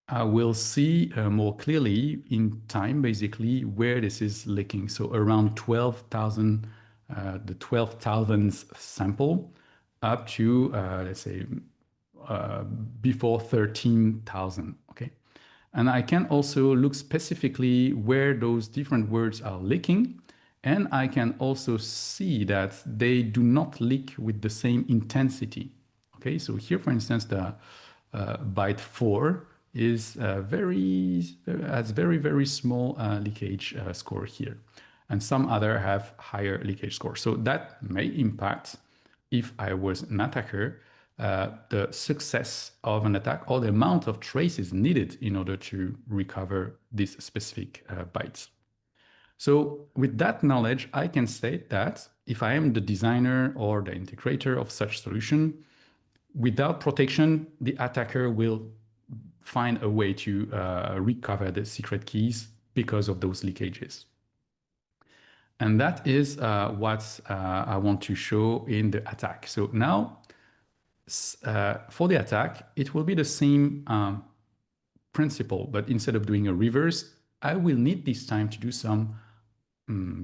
I will see more clearly in time, basically, where this is leaking. So around 12,000, the 12,000th sample up to, let's say, before 13,000, okay? And I can also look specifically where those different words are leaking. And I can also see that they do not leak with the same intensity. Okay, so here, for instance, the byte 4 is has very small leakage score here, and some other have higher leakage score. So that may impact, if I was an attacker, the success of an attack or the amount of traces needed in order to recover these specific bytes. So with that knowledge, I can state that if I am the designer or the integrator of such solution, without protection, the attacker will find a way to recover the secret keys because of those leakages. And that is what I want to show in the attack. So now, for the attack, it will be the same principle, but instead of doing a reverse, I will need this time to do some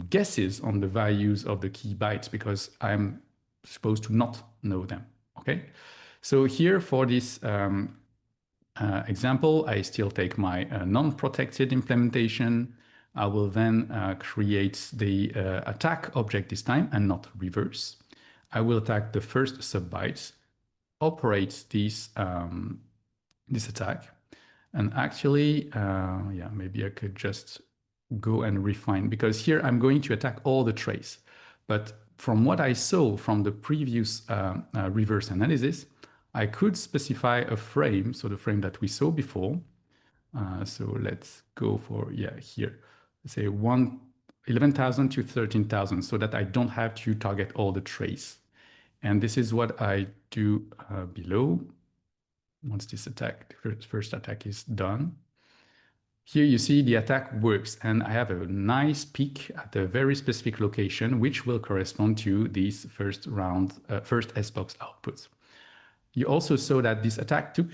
guesses on the values of the key bytes because I'm supposed to not know them, okay? So here for this example, I still take my non-protected implementation. I will then create the attack object this time and not reverse. I will attack the first sub-bytes, operate this attack. And actually, yeah, maybe I could just go and refine because here I'm going to attack all the trace. But from what I saw from the previous reverse analysis, I could specify a frame, so the frame that we saw before. So let's go for, yeah, here. Let's say 11,000 to 13,000 so that I don't have to target all the trace. And this is what I do below. Once this attack, the first attack is done. Here you see the attack works and I have a nice peak at a very specific location, which will correspond to these first SBox outputs. You also saw that this attack took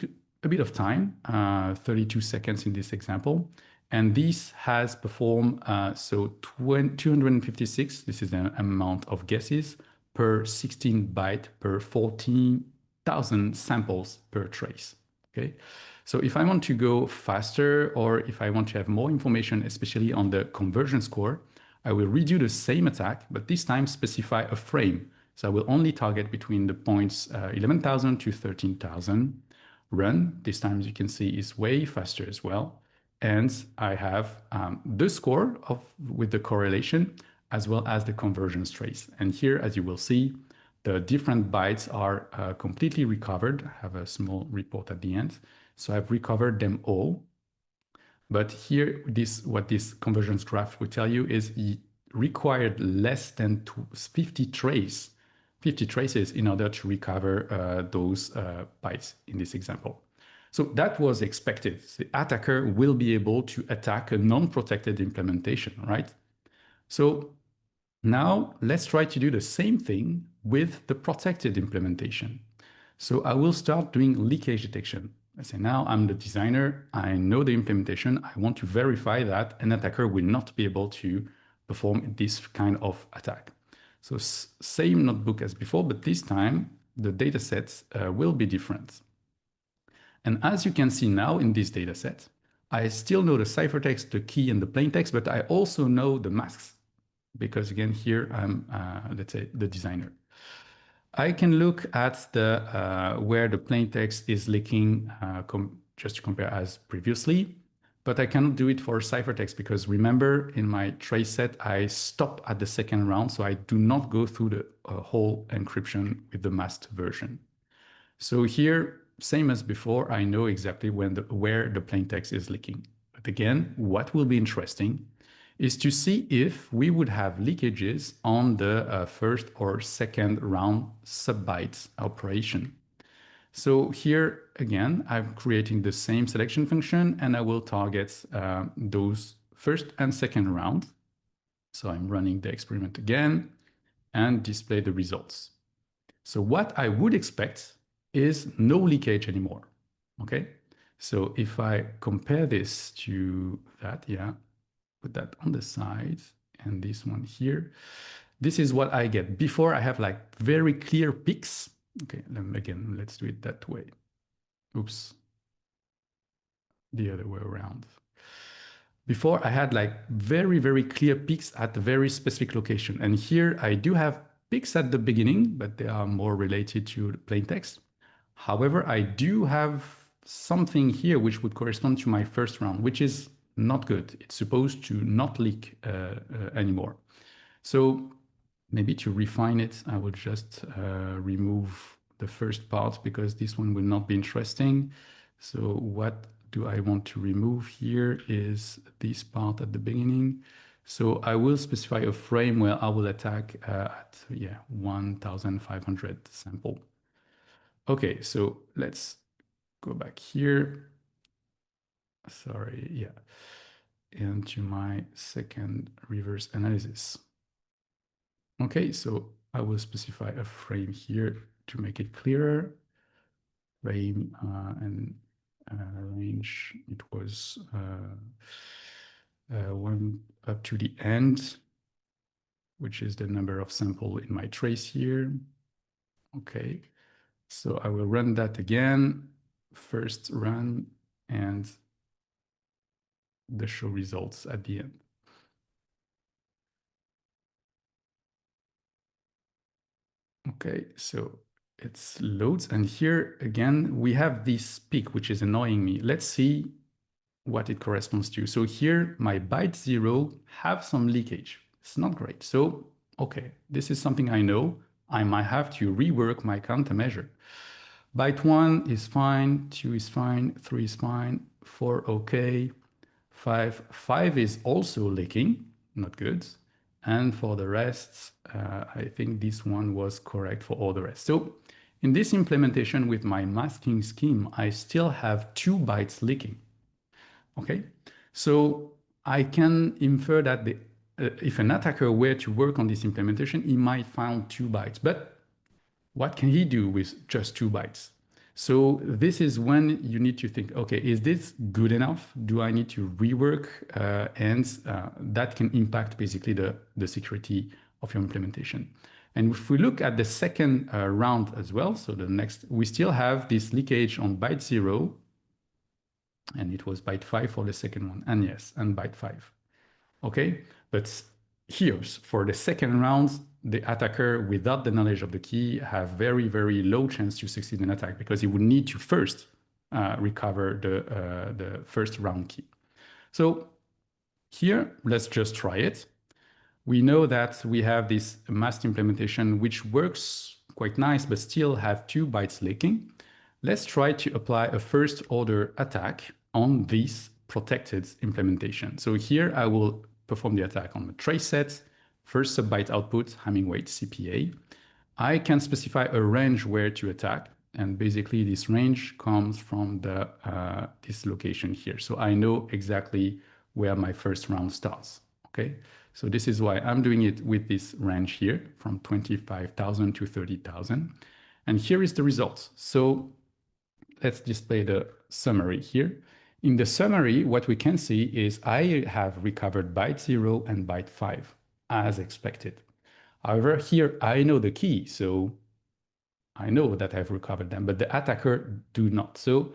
a bit of time, 32 seconds in this example, and this has performed, so 256, this is the amount of guesses, per 16 byte per 14,000 samples per trace. Okay, so if I want to go faster, or if I want to have more information, especially on the conversion score, I will redo the same attack, but this time specify a frame. So I will only target between the points 11,000 to 13,000. Run, this time, as you can see, is way faster as well. And I have the score with the correlation, as well as the conversion trace. And here, as you will see, the different bytes are completely recovered. I have a small report at the end. So I've recovered them all. But here, what this conversions graph will tell you is it required less than 50 traces in order to recover those bytes in this example. So that was expected. The attacker will be able to attack a non-protected implementation, right? So now let's try to do the same thing with the protected implementation. So I will start doing leakage detection. I say, now I'm the designer, I know the implementation, I want to verify that an attacker will not be able to perform this kind of attack. So same notebook as before, but this time the data sets will be different. And as you can see now in this data set, I still know the ciphertext, the key, and the plaintext, but I also know the masks, because again, here I'm, let's say, the designer. I can look at the where the plaintext is leaking, just to compare as previously, but I cannot do it for ciphertext because remember, in my trace set, I stop at the second round, so I do not go through the whole encryption with the masked version. So here, same as before, I know exactly where the plaintext is leaking. But again, what will be interesting is to see if we would have leakages on the first or second round sub-bytes operation. So here, again, I'm creating the same selection function, and I will target those first and second round. So I'm running the experiment again and display the results. So what I would expect is no leakage anymore, okay? So if I compare this to that, yeah, put that on the side, and this one here, this is what I get. Before I have like very clear peaks. Okay, again, let's do it that way. Oops, the other way around. Before I had like very, very clear peaks at a very specific location. And here I do have peaks at the beginning, but they are more related to the plaintext. However, I do have something here which would correspond to my first round, which is not good. It's supposed to not leak anymore. So maybe to refine it, I will just remove the first part because this one will not be interesting. So what do I want to remove here is this part at the beginning. So I will specify a frame where I will attack at 1,500 sample. Okay, so let's go back here. Sorry, yeah. Into my second reverse analysis. Okay, so I will specify a frame here to make it clearer. Frame and range, it was one up to the end, which is the number of sample in my trace here. Okay, so I will run that again, first run, and the show results at the end. Okay, so it loads, and here again we have this peak which is annoying me. Let's see what it corresponds to. So here my byte 0 have some leakage. It's not great. So okay, this is something I know. I might have to rework my countermeasure. Byte 1 is fine, 2 is fine, 3 is fine, 4 okay, 5 is also leaking, not good. And for the rest, I think this one was correct for all the rest. So in this implementation with my masking scheme, I still have 2 bytes leaking. Okay, so I can infer that if an attacker were to work on this implementation, he might find 2 bytes. But what can he do with just 2 bytes? So this is when you need to think, okay, is this good enough? Do I need to rework? And that can impact basically the security of your implementation. And if we look at the second round as well, so the next, we still have this leakage on byte 0, and it was byte 5 for the second one, and yes, and byte 5. Okay, but here, for the second round, the attacker, without the knowledge of the key, have very, very low chance to succeed in attack because he would need to first recover the first round key. So here, let's just try it. We know that we have this masked implementation, which works quite nice, but still have 2 bytes leaking. Let's try to apply a first order attack on this protected implementation. So here I will perform the attack on the trace set, first sub-byte output, Hamming weight CPA. I can specify a range where to attack, and basically this range comes from the this location here. So I know exactly where my first round starts, okay? So this is why I'm doing it with this range here from 25,000 to 30,000. And here is the result. So let's display the summary here. In the summary, what we can see is I have recovered byte 0 and byte 5 as expected. However, here I know the key, so I know that I've recovered them, but the attacker do not. So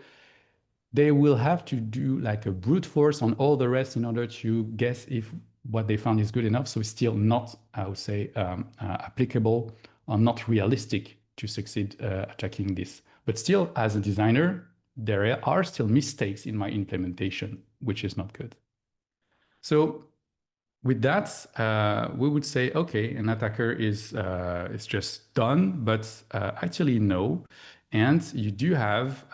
they will have to do like a brute force on all the rest in order to guess if what they found is good enough. So it's still not, I would say, applicable or not realistic to succeed attacking this. But still, as a designer, there are still mistakes in my implementation, which is not good. So with that, we would say, okay, an attacker is just done, but actually no. And you do have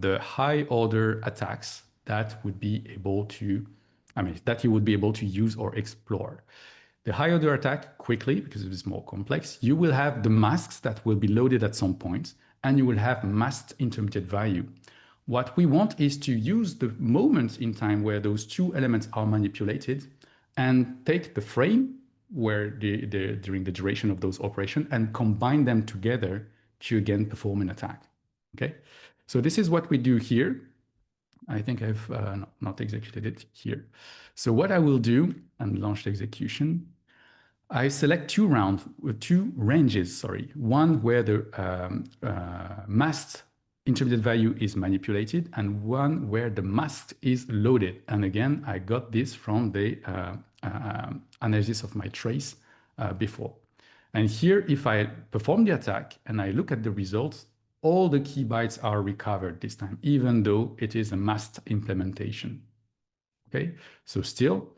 the high order attacks that would be able to, that you would be able to use or explore. The high order attack, quickly, because it is more complex, you will have the masks that will be loaded at some point, and you will have masked intermediate value. What we want is to use the moment in time where those 2 elements are manipulated and take the frame where during the duration of those operations and combine them together to again perform an attack. Okay, so this is what we do here. I think I've not executed it here. So what I will do and launch the execution, I select 2 ranges, one where the masked intermediate value is manipulated and one where the mask is loaded. And again, I got this from the analysis of my trace before. And here, if I perform the attack and I look at the results, all the key bytes are recovered this time, even though it is a masked implementation. Okay, so still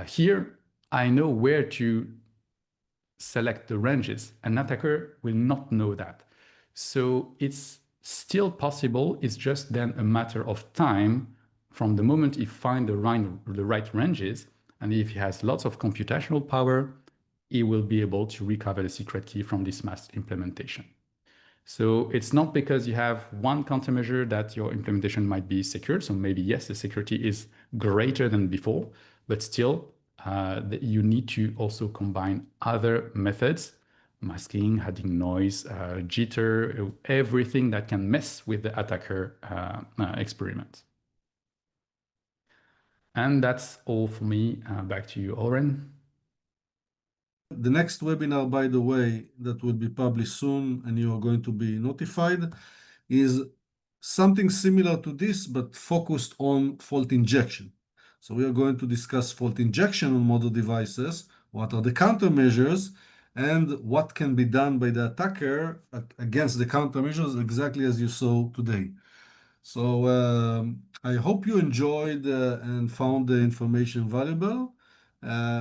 here, I know where to select the ranges. An attacker will not know that. So it's still possible. It's just then a matter of time from the moment he finds the right ranges. And if he has lots of computational power, he will be able to recover the secret key from this masked implementation. So it's not because you have one countermeasure that your implementation might be secure. So maybe, yes, the security is greater than before, but still you need to also combine other methods, masking, adding noise, jitter, everything that can mess with the attacker experiment. And that's all for me. Back to you, Oren. The next webinar, by the way, that will be published soon and you are going to be notified, is something similar to this, but focused on fault injection. So we are going to discuss fault injection on model devices, what are the countermeasures, and what can be done by the attacker against the countermeasures, exactly as you saw today. So I hope you enjoyed and found the information valuable.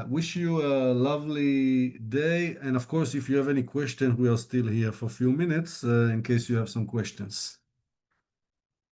Wish you a lovely day. And of course, if you have any questions, we are still here for a few minutes in case you have some questions.